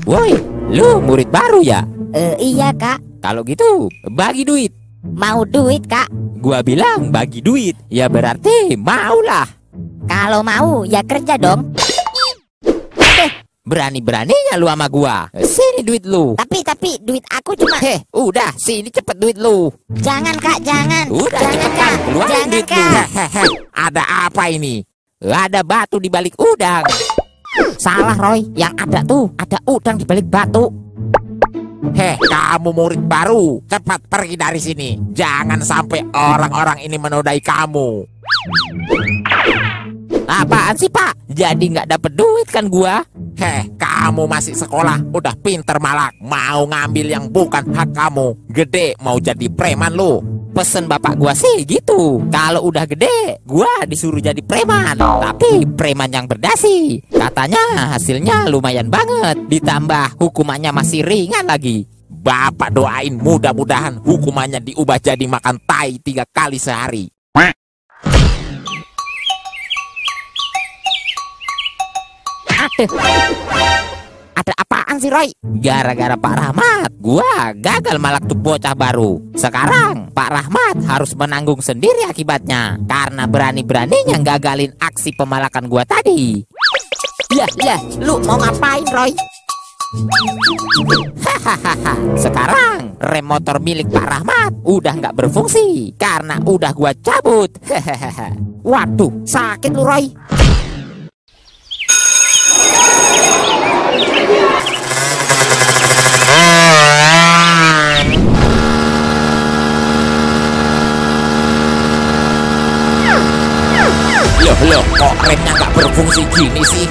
Woi, lu murid baru ya? Iya kak. Kalau gitu, bagi duit. Mau duit kak? Gua bilang bagi duit, ya berarti maulah. Kalau mau ya kerja dong. Berani-beraninya lu sama gua. Sini duit lu. Tapi duit aku cuma. Udah, sini cepet duit lu. Jangan kak, jangan. Udah Jangan cepetan, kak. keluarin Jangan duit lu. kak. Ada apa ini? Ada batu di balik udang. Salah Roy, yang ada tuh ada udang di balik batu. Kamu murid baru, cepat pergi dari sini. Jangan sampai orang-orang ini menodai kamu. Apaan sih pak? Jadi nggak dapet duit kan gua? Kamu masih sekolah, udah pinter malah mau ngambil yang bukan hak kamu. Gede mau jadi preman lu. Pesen bapak gua sih gitu. Kalau udah gede, gua disuruh jadi preman. Tapi preman yang berdasi. Katanya hasilnya lumayan banget. Ditambah hukumannya masih ringan lagi. Bapak doain mudah-mudahan hukumannya diubah jadi makan tai 3 kali sehari. Ada apaan sih Roy? Gara-gara Pak Rahmat, gua gagal malak tuh bocah baru. Sekarang Pak Rahmat harus menanggung sendiri akibatnya karena berani-beraninya gagalin aksi pemalakan gua tadi. Ya, lu mau ngapain Roy? Hahaha. Sekarang rem motor milik Pak Rahmat udah nggak berfungsi karena udah gua cabut. Hahaha. Waduh, sakit lu Roy. Loh, kok remnya nggak berfungsi gini sih?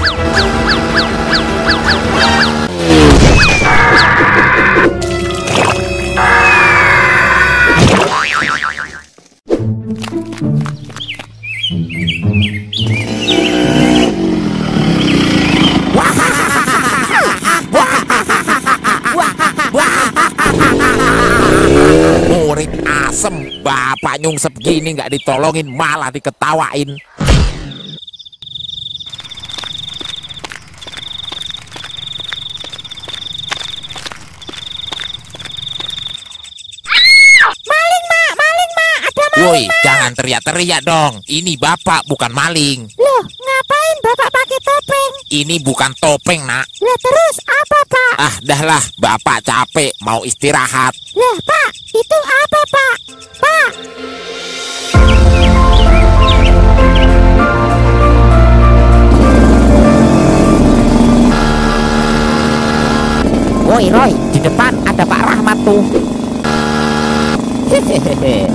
Murid asem, bapak nyungsep gini nggak ditolongin malah diketawain. Woi, jangan teriak-teriak dong. Ini bapak bukan maling. Loh, ngapain bapak pakai topeng? Ini bukan topeng, nak. Lah terus apa pak? Ah, dah lah. Bapak capek, mau istirahat. Lah pak, itu apa pak? Pak. Woi Roy, di depan ada Pak Rahmat tuh. Hehehe.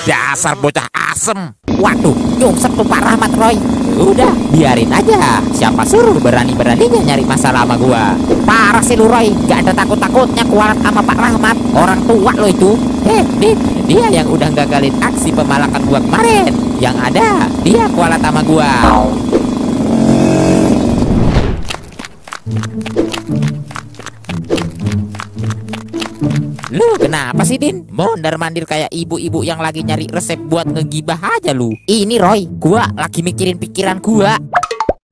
Dasar bocah asem. Waduh, nyungsep tuh Pak Rahmat Roy. Udah, biarin aja. Siapa suruh berani-beraninya nyari masalah sama gua. Parah sih lu Roy, gak ada takut-takutnya kualat sama Pak Rahmat. Orang tua lo itu. Dit, dia yang udah gagalin aksi pemalakan gua kemarin. Yang ada, dia kualat sama gua. Lu kenapa sih Din? Mondar-mandir kayak ibu-ibu yang lagi nyari resep buat ngegibah aja lu. Ini Roy, gua lagi mikirin pikiran gua.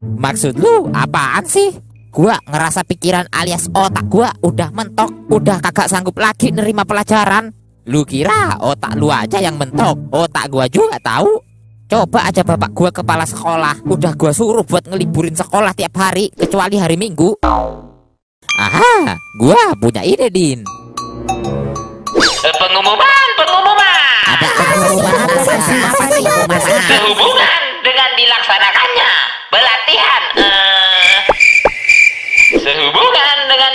Maksud lu apaan sih? Gua ngerasa pikiran alias otak gua udah mentok, udah kagak sanggup lagi nerima pelajaran. Lu kira otak lu aja yang mentok? Otak gua juga tahu. Coba aja bapak gua kepala sekolah, udah gua suruh buat ngeliburin sekolah tiap hari kecuali hari Minggu. Aha, gua punya ide Din. Pengumuman. Ada pengumuman Sehubungan dengan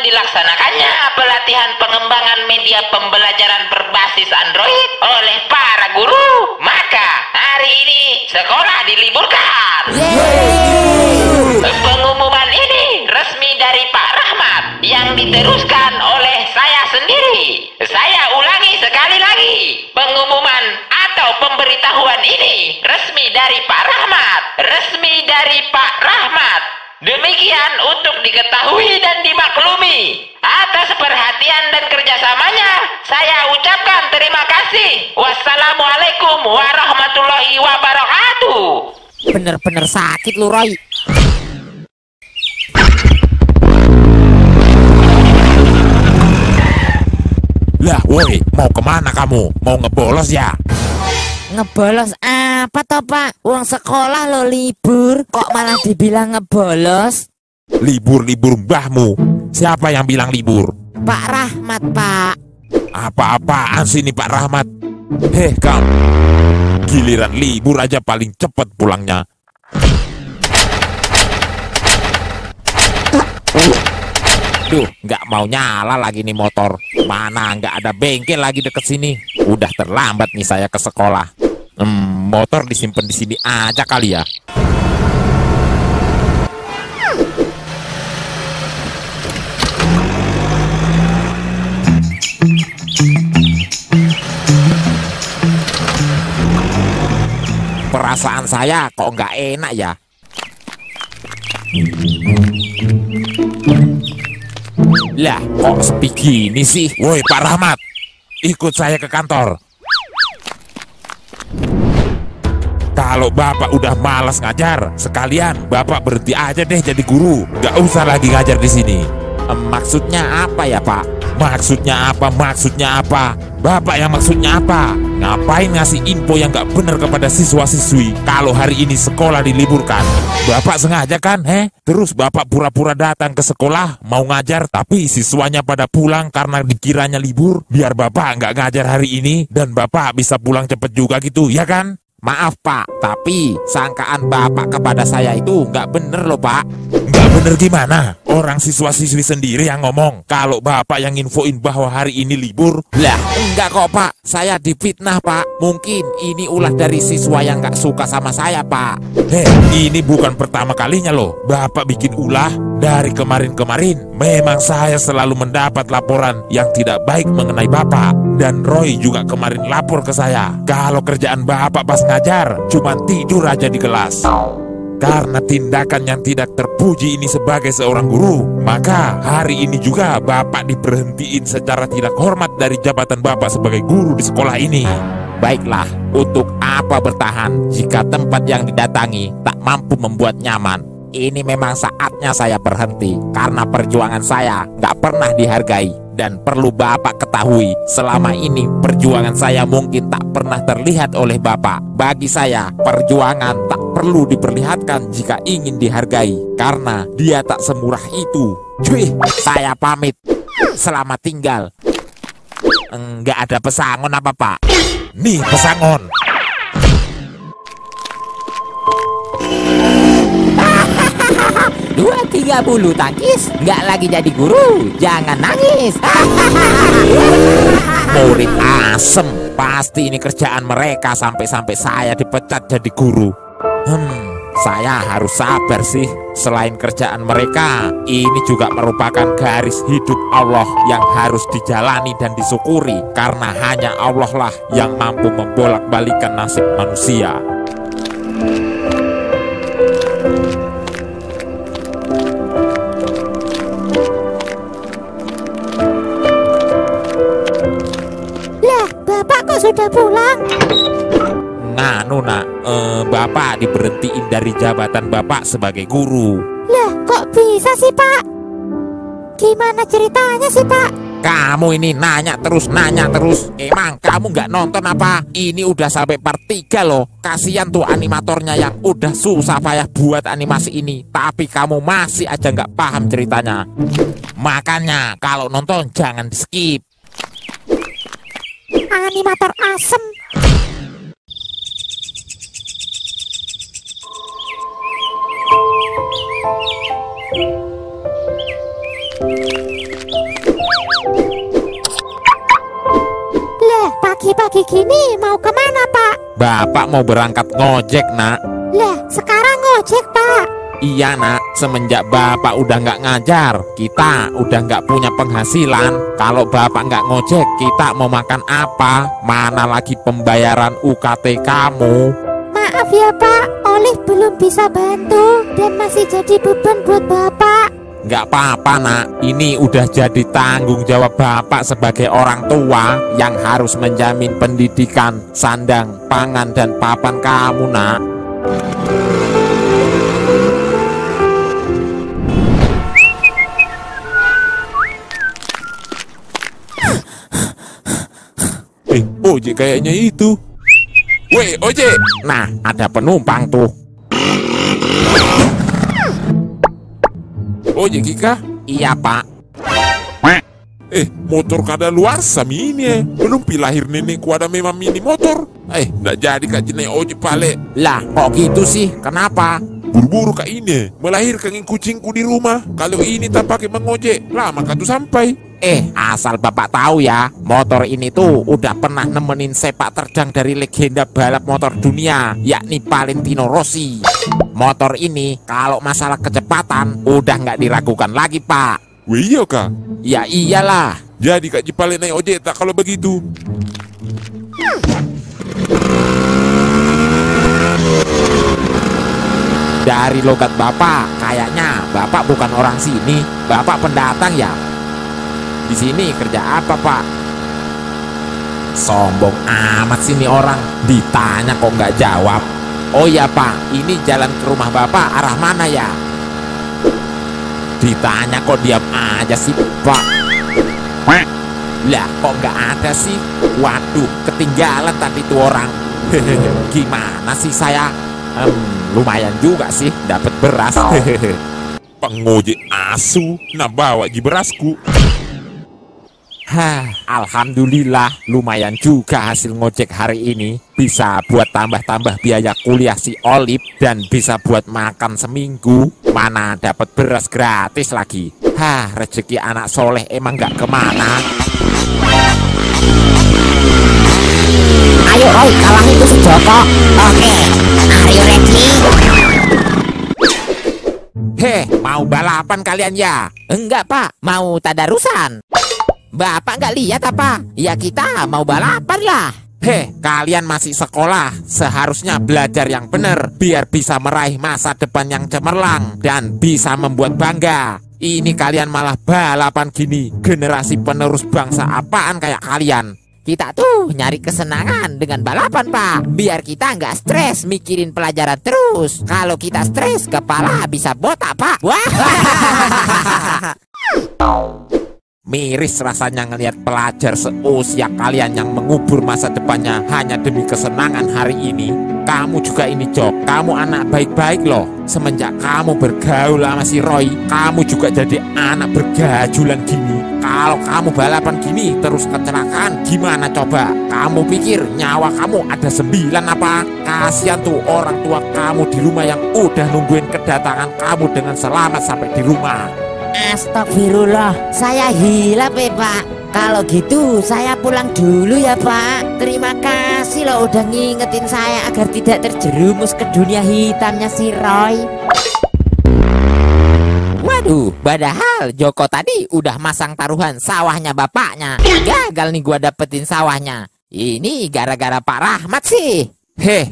dilaksanakannya pelatihan pengembangan media pembelajaran berbasis Android oleh para guru, maka hari ini sekolah diliburkan. Pengumuman ini resmi dari Pak Rahmat yang diteruskan oleh saya sendiri. Saya ulangi sekali lagi, pengumuman atau pemberitahuan ini resmi dari Pak Rahmat. Demikian untuk diketahui dan dimaklumi. Atas perhatian dan kerjasamanya, saya ucapkan terima kasih. Wassalamualaikum warahmatullahi wabarakatuh. Bener-bener sakit lu, Roy. Lah, woi, mau kemana kamu? Mau ngebolos ya? Ngebolos apa toh, Pak? Uang sekolah lo libur, kok malah dibilang ngebolos? Libur-libur mbahmu. Siapa yang bilang libur? Pak Rahmat, Pak. Apa-apaan sini Pak Rahmat? Heh kamu, giliran libur aja paling cepet pulangnya. Duh, nggak mau nyala lagi nih motor. Mana nggak ada bengkel lagi deket sini. Udah terlambat nih saya ke sekolah. Motor disimpan di sini aja kali ya. Perasaan saya kok nggak enak ya. Lah, kok sepi gini sih? Woi Pak Rahmat, ikut saya ke kantor. Kalau Bapak udah malas ngajar, sekalian Bapak berhenti aja deh jadi guru. Gak usah lagi ngajar di sini. Maksudnya apa ya Pak? Maksudnya apa? Maksudnya apa? Bapak yang maksudnya apa? Ngapain ngasih info yang gak benar kepada siswa-siswi kalau hari ini sekolah diliburkan? Bapak sengaja kan, Terus Bapak pura-pura datang ke sekolah mau ngajar, tapi siswanya pada pulang karena dikiranya libur, biar Bapak nggak ngajar hari ini dan Bapak bisa pulang cepet juga gitu, ya kan? Maaf Pak, tapi sangkaan Bapak kepada saya itu nggak bener loh Pak. Nggak bener gimana? Orang siswa-siswi sendiri yang ngomong kalau Bapak yang infoin bahwa hari ini libur. Lah, enggak kok Pak, saya difitnah Pak. Mungkin ini ulah dari siswa yang nggak suka sama saya Pak. Ini bukan pertama kalinya loh Bapak bikin ulah. Dari kemarin-kemarin memang saya selalu mendapat laporan yang tidak baik mengenai Bapak. Dan Roy juga kemarin lapor ke saya kalau kerjaan Bapak pas ngajar cuma tidur aja di kelas. Karena tindakan yang tidak terpuji ini sebagai seorang guru, maka hari ini juga Bapak diberhentiin secara tidak hormat dari jabatan Bapak sebagai guru di sekolah ini. Baiklah, untuk apa bertahan jika tempat yang didatangi tak mampu membuat nyaman? Ini memang saatnya saya berhenti karena perjuangan saya nggak pernah dihargai. Dan perlu Bapak ketahui, selama ini perjuangan saya mungkin tak pernah terlihat oleh Bapak. Bagi saya, perjuangan tak perlu diperlihatkan jika ingin dihargai, karena dia tak semurah itu. Cuy, saya pamit. Selamat tinggal. Enggak ada pesangon apa Pak? Nih pesangon. Dua 3 bulu tangkis, nggak lagi jadi guru, jangan nangis. Murid asem, pasti ini kerjaan mereka sampai-sampai saya dipecat jadi guru. Saya harus sabar sih. Selain kerjaan mereka, ini juga merupakan garis hidup Allah yang harus dijalani dan disyukuri, karena hanya Allah lah yang mampu membolak-balikan nasib manusia. Bapak kok sudah pulang? Nganu nak, Bapak diberhentiin dari jabatan Bapak sebagai guru. Lah kok bisa sih Pak? Gimana ceritanya sih Pak? Kamu ini nanya terus. Emang kamu nggak nonton apa? Ini udah sampai part 3 loh. Kasihan tuh animatornya yang udah susah payah buat animasi ini, tapi kamu masih aja nggak paham ceritanya. Makanya kalau nonton jangan di skip. Animator asem. Lah, pagi-pagi gini mau kemana Pak? Bapak mau berangkat ngojek nak. Lah, sekarang ngojek Pak. Iya nak, semenjak Bapak udah nggak ngajar, kita udah nggak punya penghasilan. Kalau Bapak nggak ngojek, kita mau makan apa? Mana lagi pembayaran UKT kamu? Maaf ya Pak, Olive belum bisa bantu dan masih jadi beban buat Bapak. Nggak apa-apa nak, ini udah jadi tanggung jawab Bapak sebagai orang tua yang harus menjamin pendidikan, sandang, pangan, dan papan kamu nak. ojek kayaknya itu. Weh, ojek. Nah, ada penumpang tuh. Ojek Kika? Iya, Pak. Motor kada luar sami ini. Belum pilahir nenekku ada memang mini motor. Nggak jadi kak jenai ojek pale. Lah, kok gitu sih? Kenapa? Buru-buru kak ini melahirkan kucingku di rumah. Kalau ini tak pakai mengojek, lama kak tuh sampai. Asal Bapak tahu ya, motor ini tuh udah pernah nemenin sepak terjang dari legenda balap motor dunia, yakni Valentino Rossi. Motor ini kalau masalah kecepatan udah nggak diragukan lagi, Pak. Wih iya kak? Ya iyalah. Jadi kak Jipale naik ojek tak kalau begitu? Dari logat Bapak, kayaknya Bapak bukan orang sini. Bapak pendatang ya? Di sini kerja apa, Pak? Sombong amat sini orang. Ditanya kok nggak jawab. Oh ya, Pak, ini jalan ke rumah Bapak arah mana ya? Ditanya kok diam aja sih, Pak. Lah kok nggak ada sih? Waduh, ketinggalan tadi tuh orang. Gimana sih saya? Lumayan juga sih dapat beras. Pengojek asu, nah bawa berasku. Alhamdulillah lumayan juga hasil ngojek hari ini. Bisa buat tambah-tambah biaya kuliah si Olip dan bisa buat makan seminggu. Mana dapat beras gratis lagi. Rezeki anak soleh emang gak kemana. Ayo Roy, kalah itu si Joko. Oke, are you ready? Mau balapan kalian ya? Enggak Pak, mau tadarusan. Bapak nggak lihat apa? Ya kita mau balapan lah. Kalian masih sekolah, seharusnya belajar yang benar biar bisa meraih masa depan yang cemerlang dan bisa membuat bangga. Ini kalian malah balapan gini. Generasi penerus bangsa apaan kayak kalian? Kita tuh nyari kesenangan dengan balapan, Pak. Biar kita nggak stres mikirin pelajaran terus. Kalau kita stres, kepala bisa botak, Pak. Wah. Miris rasanya ngelihat pelajar seusia kalian yang mengubur masa depannya hanya demi kesenangan hari ini. Kamu juga ini, Jok. Kamu anak baik-baik loh. Semenjak kamu bergaul sama si Roy, kamu juga jadi anak bergajulan gini. Kalau kamu balapan gini terus kecelakaan, gimana coba? Kamu pikir nyawa kamu ada 9 apa? Kasihan tuh orang tua kamu di rumah yang udah nungguin kedatangan kamu dengan selamat sampai di rumah. Astagfirullah, saya hilap ya Pak. Kalau gitu saya pulang dulu ya Pak. Terima kasih loh udah ngingetin saya agar tidak terjerumus ke dunia hitamnya si Roy. Waduh, padahal Joko tadi udah masang taruhan sawahnya bapaknya. Gagal nih gua dapetin sawahnya. Ini gara-gara Pak Rahmat sih.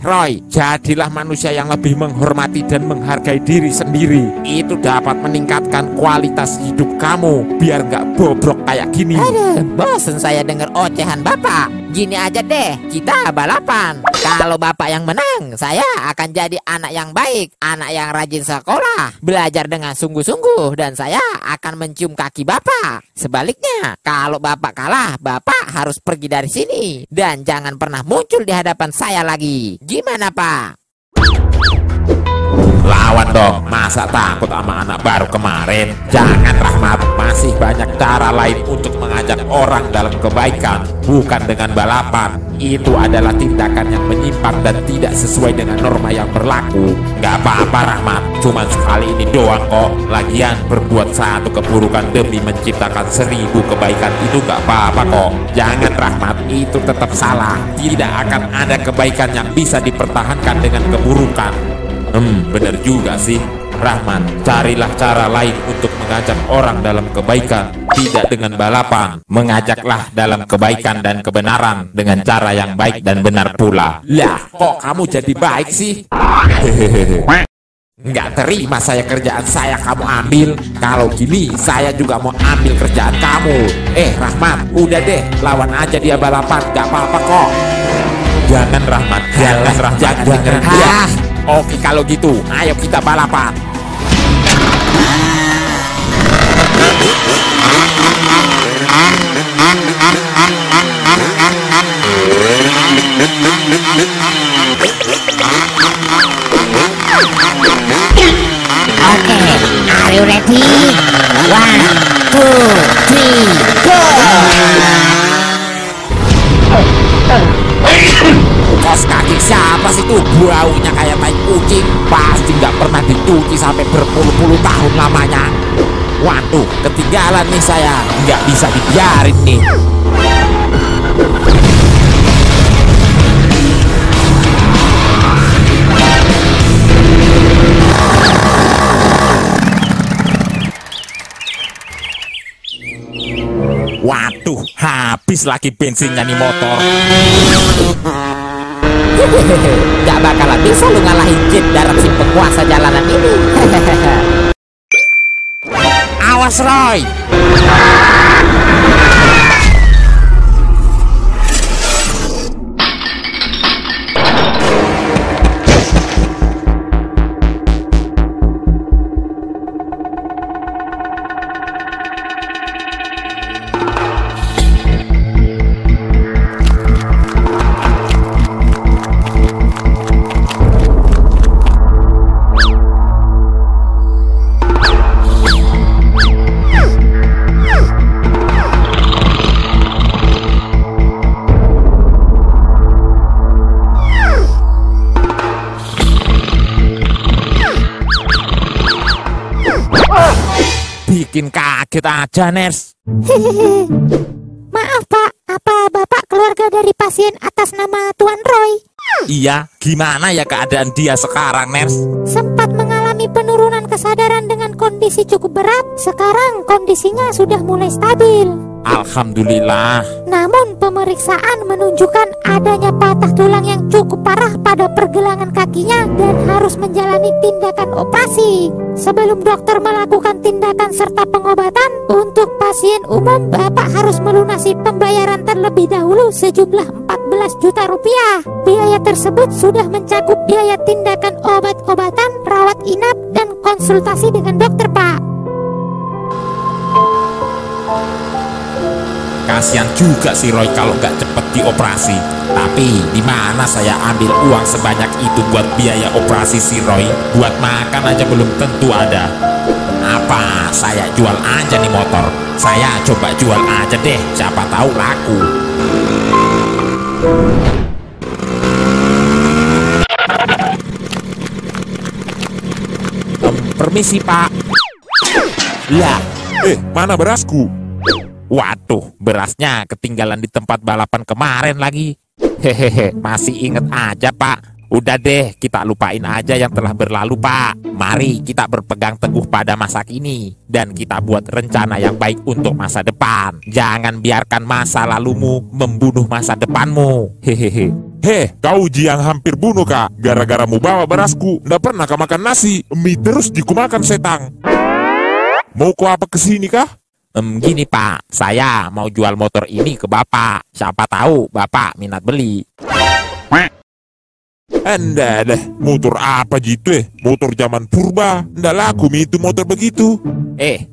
Roy, jadilah manusia yang lebih menghormati dan menghargai diri sendiri. Itu dapat meningkatkan kualitas hidup kamu biar nggak bobrok kayak gini. Aduh, bosen saya denger ocehan Bapak. Gini aja deh, kita balapan. Kalau Bapak yang menang, saya akan jadi anak yang baik, anak yang rajin sekolah, belajar dengan sungguh-sungguh, dan saya akan mencium kaki Bapak. Sebaliknya, kalau Bapak kalah, Bapak harus pergi dari sini dan jangan pernah muncul di hadapan saya lagi. Gimana, Pak? Lawan dong, masa takut sama anak baru kemarin? Jangan Rahmat, masih banyak cara lain untuk mengajak orang dalam kebaikan, bukan dengan balapan. Itu adalah tindakan yang menyimpang dan tidak sesuai dengan norma yang berlaku. Gak apa-apa Rahmat, cuman sekali ini doang kok. Lagian berbuat satu keburukan demi menciptakan 1000 kebaikan itu gak apa-apa kok. Jangan Rahmat, itu tetap salah. Tidak akan ada kebaikan yang bisa dipertahankan dengan keburukan. Bener juga sih Rahman, carilah cara lain untuk mengajak orang dalam kebaikan, tidak dengan balapan. Mengajaklah dalam kebaikan dan kebenaran dengan cara yang baik dan benar pula. Lah, kok kamu jadi baik sih? Nggak terima saya kerjaan saya kamu ambil. Kalau gini saya juga mau ambil kerjaan kamu. Rahman, udah deh, lawan aja dia balapan, gak apa-apa kok. Jangan Rahman, jangan Rahman, jangan. Oke kalau gitu, ayo kita balapan. Oke, are you ready? 1, 2, 3, go! Kos kaki siapa sih tuh? Baunya kayak tai kucing. Pasti nggak pernah dicuci sampai berpuluh-puluh tahun lamanya. Waduh, ketinggalan nih saya. Nggak bisa dibiarin nih. Waduh, habis lagi bensinnya nih motor. Gak bakalan bisa lu ngalahin Jeep darat si penguasa jalanan ini. Awas Roy. Bikin kaget aja, Ners. Maaf Pak, apa Bapak keluarga dari pasien atas nama Tuan Roy? Iya, gimana ya keadaan dia sekarang, Ners? Sempat mengalami penurunan kesadaran dengan kondisi cukup berat. Sekarang kondisinya sudah mulai stabil. Alhamdulillah. Namun pemeriksaan menunjukkan adanya patah tulang yang cukup parah pada pergelangan kakinya dan harus menjalani tindakan operasi. Sebelum dokter melakukan tindakan serta pengobatan, untuk pasien umum Bapak harus melunasi pembayaran terlebih dahulu sejumlah 14 juta rupiah. Biaya tersebut sudah mencakup biaya tindakan obat-obatan, rawat inap, dan konsultasi dengan dokter, Pak. Kasihan juga si Roy kalau nggak cepet dioperasi. Tapi di mana saya ambil uang sebanyak itu buat biaya operasi si Roy? Buat makan aja belum tentu ada. Apa saya jual aja nih motor? Saya coba jual aja deh, siapa tahu laku. Permisi Pak. Lah, Mana berasku? waduh, berasnya ketinggalan di tempat balapan kemarin lagi. Hehehe, masih inget aja Pak. Udah deh, kita lupain aja yang telah berlalu Pak. Mari kita berpegang teguh pada masa kini dan kita buat rencana yang baik untuk masa depan. Jangan biarkan masa lalumu membunuh masa depanmu. Hehehe. Kau Ji yang hampir bunuh kak. Gara-gara mu bawa berasku. Nggak pernah kau makan nasi. Mie terus dikumakan setang. Mau kau apa kesini kah? Gini Pak, saya mau jual motor ini ke Bapak. Siapa tahu Bapak minat beli. Anda deh, motor apa gitu Motor zaman purba. Nggak laku itu motor begitu.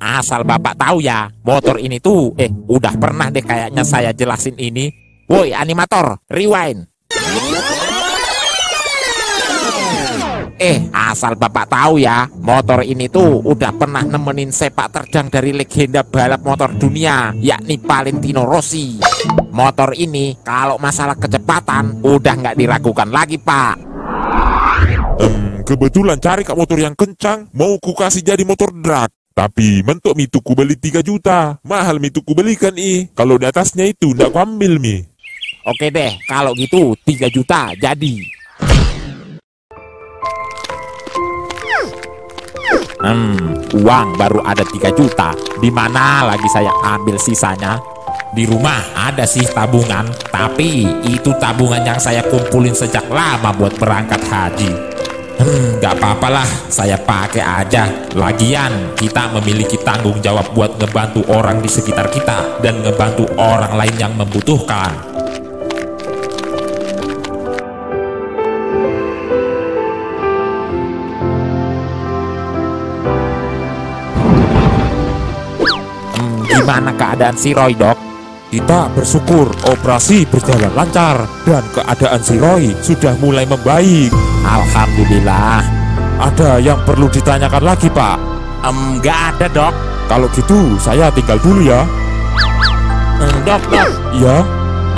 Asal Bapak tahu ya, motor ini tuh, udah pernah deh kayaknya saya jelasin ini. Woi animator, rewind. Asal Bapak tahu ya, motor ini tuh udah pernah nemenin sepak terjang dari legenda balap motor dunia, yakni Valentino Rossi. Motor ini kalau masalah kecepatan udah nggak diragukan lagi Pak. Kebetulan cari kak motor yang kencang. Mau ku kasih jadi motor drag. Tapi mentok itu ku beli 3 juta. Mahal itu ku belikan Kalau di atasnya itu ndak ku ambil Oke deh, kalau gitu 3 juta jadi. Uang baru ada 3 juta. Di mana lagi saya ambil sisanya? Di rumah ada sih tabungan, tapi itu tabungan yang saya kumpulin sejak lama buat berangkat haji. Gak apa-apalah, saya pakai aja. Lagian kita memiliki tanggung jawab buat ngebantu orang di sekitar kita dan ngebantu orang lain yang membutuhkan. Gimana keadaan si Roy, Dok? Kita bersyukur operasi berjalan lancar dan keadaan si Roy sudah mulai membaik. Alhamdulillah. Ada yang perlu ditanyakan lagi, Pak? Nggak ada, Dok. Kalau gitu saya tinggal dulu ya. Dok. Iya.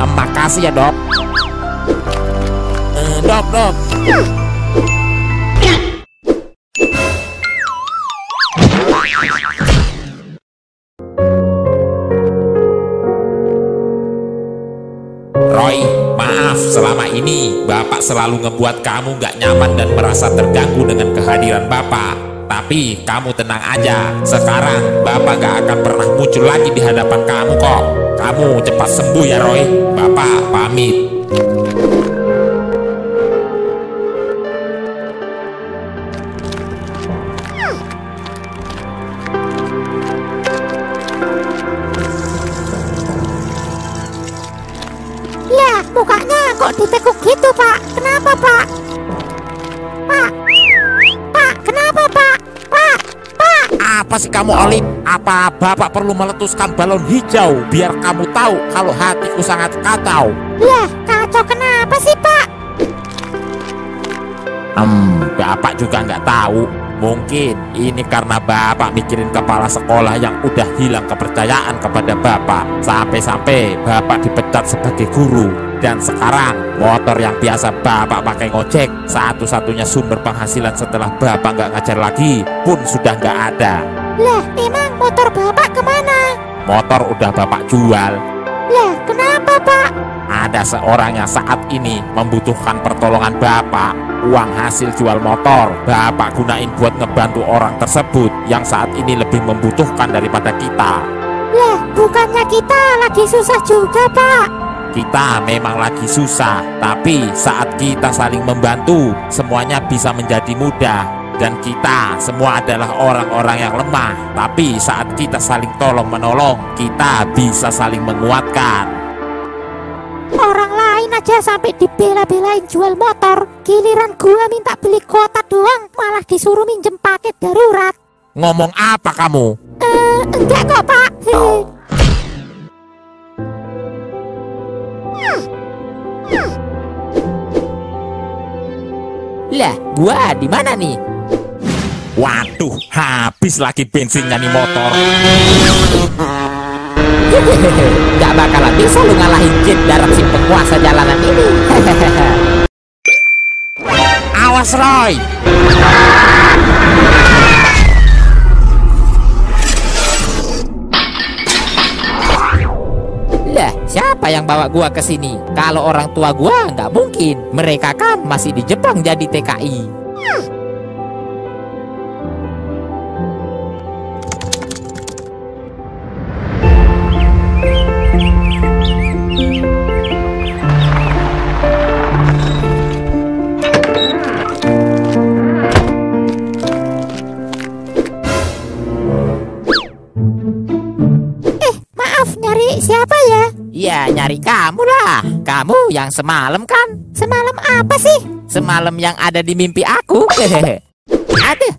Makasih ya, Dok. Dok. Roy, maaf selama ini Bapak selalu ngebuat kamu nggak nyaman dan merasa terganggu dengan kehadiran Bapak. Tapi kamu tenang aja, sekarang Bapak nggak akan pernah muncul lagi di hadapan kamu kok. Kamu cepat sembuh ya Roy. Bapak pamit. Lah, mukanya kok ditekuk gitu, Pak? Kenapa, Pak? Pak, kenapa, Pak? Pak. Apa sih kamu Olip? Apa Bapak perlu meletuskan balon hijau biar kamu tahu kalau hatiku sangat kacau? Lah, kacau kenapa sih, Pak? Bapak juga nggak tahu. Mungkin ini karena Bapak mikirin kepala sekolah yang udah hilang kepercayaan kepada Bapak. Sampai-sampai Bapak dipecat sebagai guru. Dan sekarang motor yang biasa Bapak pakai ngojek, satu-satunya sumber penghasilan setelah Bapak nggak ngajar lagi pun sudah nggak ada. Lah, emang motor Bapak kemana? Motor udah Bapak jual. Lah, kenapa, Pak? Ada seorang yang saat ini membutuhkan pertolongan Bapak. Uang hasil jual motor Bapak gunain buat ngebantu orang tersebut yang saat ini lebih membutuhkan daripada kita. Lah, bukannya kita lagi susah juga, Pak? Kita memang lagi susah, tapi saat kita saling membantu, semuanya bisa menjadi mudah. Dan kita semua adalah orang-orang yang lemah, tapi saat kita saling tolong-menolong, kita bisa saling menguatkan. Orang lain aja sampai dibela-belain jual motor, giliran gua minta beli kuota doang, malah disuruh minjem paket darurat. Ngomong apa kamu? Enggak kok, Pak. Lah, gua di mana nih? Waduh, habis lagi bensinnya nih motor. Gak bakalan bisa lu ngalahin Jet darat si penguasa jalanan ini. Awas Roy. Lah, siapa yang bawa gua ke sini? Kalau orang tua gua nggak mungkin. Mereka kan masih di Jepang jadi TKI. Siapa ya? Ya, nyari kamu lah. Kamu yang semalam kan? Semalam apa sih? Semalam yang ada di mimpi aku. Aduh.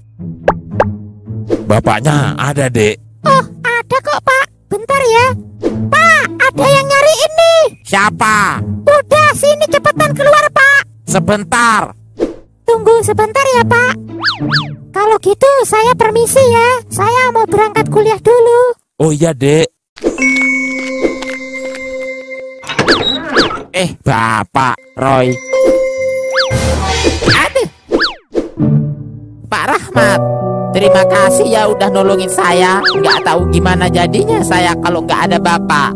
Bapaknya ada, Dek. Oh, ada kok, Pak. Bentar ya. Pak, ada yang nyariin nih. Siapa? Udah, sini cepetan keluar, Pak. Sebentar. Tunggu sebentar ya, Pak. Kalau gitu, saya permisi ya. Saya mau berangkat kuliah dulu. Oh iya, Dek. Bapak, Roy. Aduh. Pak Rahmat, terima kasih ya udah nolongin saya. Nggak tahu gimana jadinya saya kalau nggak ada Bapak.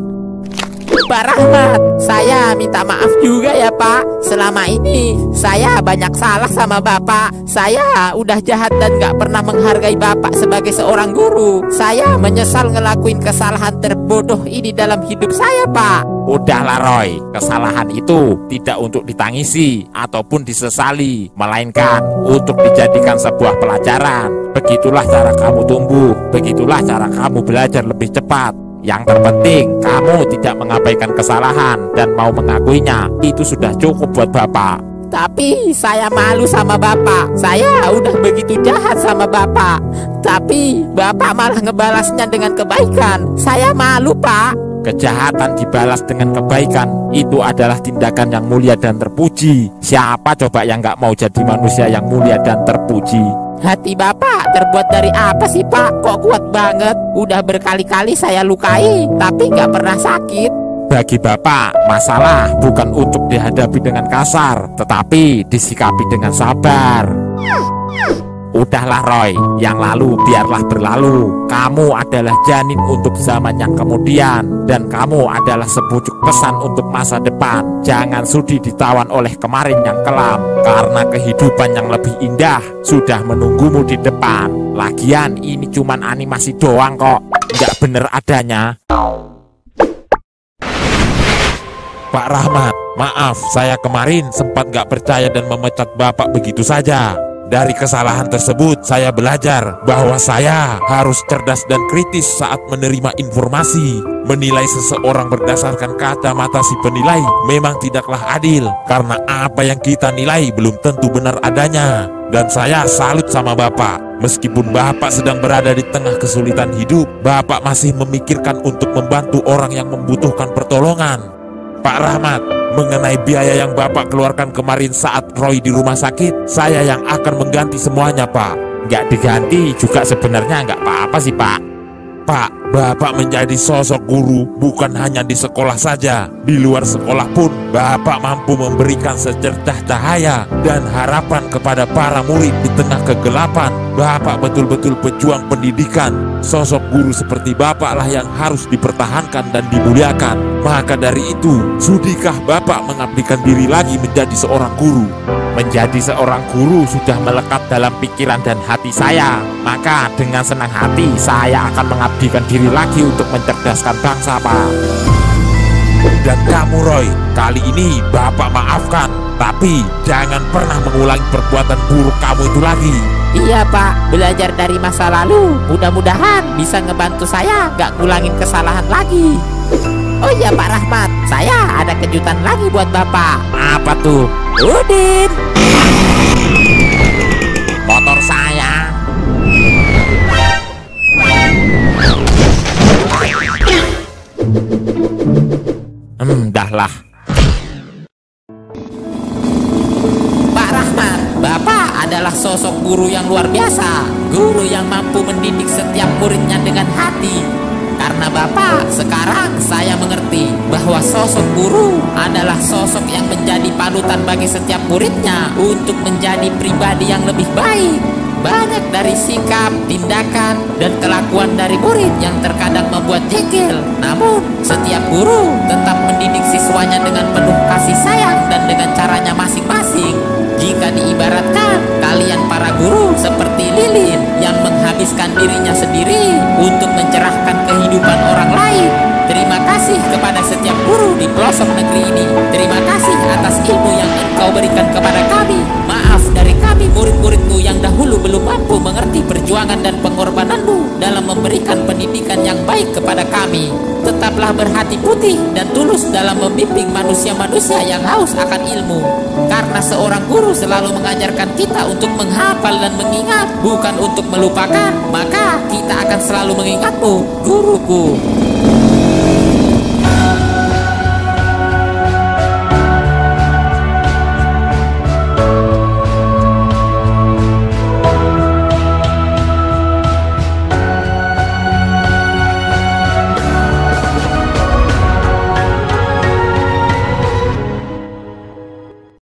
Pak Rahmat, saya minta maaf juga ya Pak. Selama ini saya banyak salah sama Bapak. Saya udah jahat dan gak pernah menghargai Bapak sebagai seorang guru. Saya menyesal ngelakuin kesalahan terbodoh ini dalam hidup saya, Pak. Udahlah Roy, kesalahan itu tidak untuk ditangisi ataupun disesali, melainkan untuk dijadikan sebuah pelajaran. Begitulah cara kamu tumbuh, begitulah cara kamu belajar lebih cepat. Yang terpenting, kamu tidak mengabaikan kesalahan dan mau mengakuinya. Itu sudah cukup buat Bapak. Tapi saya malu sama Bapak. Saya udah begitu jahat sama Bapak. Tapi Bapak malah ngebalasnya dengan kebaikan. Saya malu, Pak. Kejahatan dibalas dengan kebaikan, itu adalah tindakan yang mulia dan terpuji. Siapa coba yang nggak mau jadi manusia yang mulia dan terpuji? Hati Bapak terbuat dari apa sih Pak? Kok kuat banget? Udah berkali-kali saya lukai, tapi nggak pernah sakit. Bagi Bapak, masalah bukan untuk dihadapi dengan kasar, tetapi disikapi dengan sabar. Udahlah Roy, yang lalu biarlah berlalu. Kamu adalah janin untuk zaman yang kemudian, dan kamu adalah sepucuk pesan untuk masa depan. Jangan sudi ditawan oleh kemarin yang kelam, karena kehidupan yang lebih indah sudah menunggumu di depan. Lagian ini cuman animasi doang kok, nggak bener adanya. Pak Rahmat, maaf saya kemarin sempat gak percaya dan memecat Bapak begitu saja. Dari kesalahan tersebut saya belajar bahwa saya harus cerdas dan kritis saat menerima informasi. Menilai seseorang berdasarkan kacamata si penilai memang tidaklah adil, karena apa yang kita nilai belum tentu benar adanya. Dan saya salut sama Bapak. Meskipun Bapak sedang berada di tengah kesulitan hidup, Bapak masih memikirkan untuk membantu orang yang membutuhkan pertolongan. Pak Rahmat, mengenai biaya yang Bapak keluarkan kemarin saat Roy di rumah sakit, saya yang akan mengganti semuanya Pak. Nggak diganti juga sebenarnya nggak apa-apa sih Pak. Pak, Bapak menjadi sosok guru bukan hanya di sekolah saja. Di luar sekolah pun Bapak mampu memberikan secercah cahaya dan harapan kepada para murid di tengah kegelapan. Bapak betul-betul pejuang pendidikan. Sosok guru seperti Bapak lah yang harus dipertahankan dan dimuliakan. Maka dari itu, sudikah Bapak mengabdikan diri lagi menjadi seorang guru? Menjadi seorang guru sudah melekat dalam pikiran dan hati saya. Maka dengan senang hati saya akan mengabdikan diri lagi untuk mencerdaskan bangsa Pak. Dan kamu Roy, kali ini Bapak maafkan. Tapi jangan pernah mengulangi perbuatan buruk kamu itu lagi. Iya Pak, belajar dari masa lalu. Mudah-mudahan bisa ngebantu saya gak ngulangin kesalahan lagi. Oh iya Pak Rahmat, saya ada kejutan lagi buat Bapak. Apa tuh? Udin, Motor saya. Dahlah. Pak Rahmat, Bapak adalah sosok guru yang luar biasa. Guru yang mampu mendidik setiap muridnya dengan hati. Karena Bapak, sekarang saya mengerti bahwa sosok guru adalah sosok yang menjadi panutan bagi setiap muridnya untuk menjadi pribadi yang lebih baik. Banyak dari sikap, tindakan, dan kelakuan dari murid yang terkadang membuat jengkel. Namun, setiap guru tetap mendidik siswanya dengan penuh kasih sayang dan dengan caranya masing-masing. Jika diibaratkan, kalian para guru seperti lilin yang menghabiskan dirinya sendiri untuk mencerahkan kehidupan orang lain. Terima kasih kepada setiap guru di pelosok negeri ini. Terima kasih atas ilmu yang engkau berikan kepada kami. Maaf dari kami murid-muridmu yang dahulu belum mampu mengerti perjuangan dan pengorbananmu dalam memberikan pendidikan yang baik kepada kami. Tetaplah berhati putih dan tulus dalam membimbing manusia-manusia yang haus akan ilmu. Karena seorang guru selalu mengajarkan kita untuk menghafal dan mengingat, bukan untuk melupakan. Maka kita akan selalu mengingatmu, guruku.